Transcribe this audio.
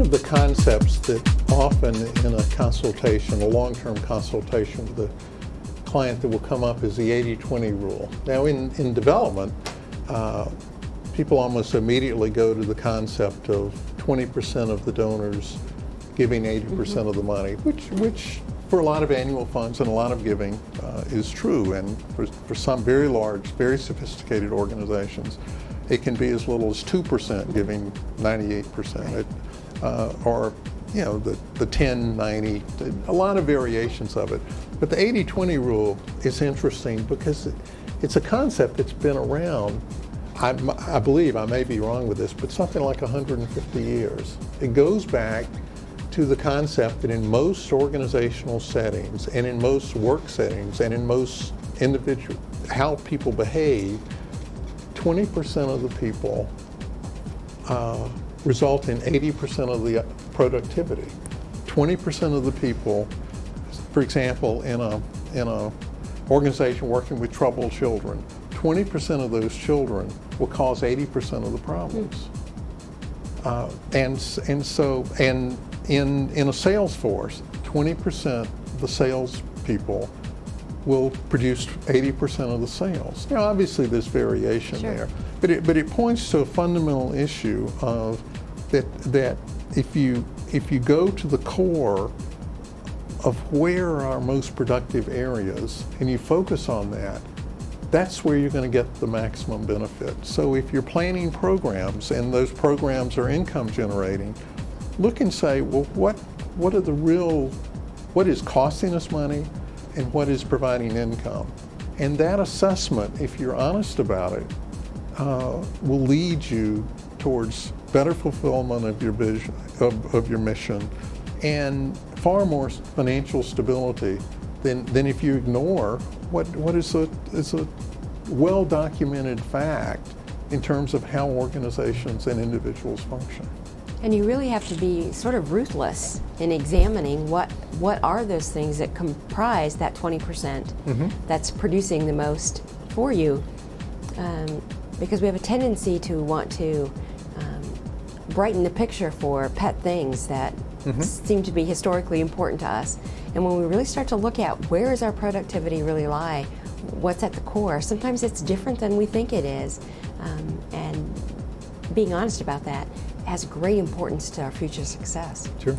of the concepts that often in a consultation, a long-term consultation with a client, that will come up is the 80-20 rule. Now in development, people almost immediately go to the concept of 20% of the donors giving 80% of the money, which for a lot of annual funds and a lot of giving is true, and for some very large, very sophisticated organizations, it can be as little as 2% giving 98%, or the 10-90, a lot of variations of it. But the 80-20 rule is interesting because it's a concept that's been around, I believe, I may be wrong with this, but something like 150 years. It goes back to the concept that in most organizational settings and in most work settings and in most individual, how people behave, 20% of the people result in 80% of the productivity. 20% of the people, for example, in a organization working with troubled children, 20% of those children will cause 80% of the problems. And in a sales force, 20% of the sales people will produce 80% of the sales. Now, obviously, there's variation there, but it points to a fundamental issue of that if you go to the core of where are our most productive areas and you focus on that, that's where you're going to get the maximum benefit. So if you're planning programs and those programs are income generating, look and say, well, what is costing us money and what is providing income? And that assessment, if you're honest about it, will lead you towards better fulfillment of your vision, of your mission, and far more financial stability than if you ignore what is a well-documented fact in terms of how organizations and individuals function. And you really have to be sort of ruthless in examining what are those things that comprise that 20% that's producing the most for you, because we have a tendency to want to brighten the picture for pet things that seem to be historically important to us. And when we really start to look at where does our productivity really lie, what's at the core, sometimes it's different than we think it is. And being honest about that has great importance to our future success. Sure.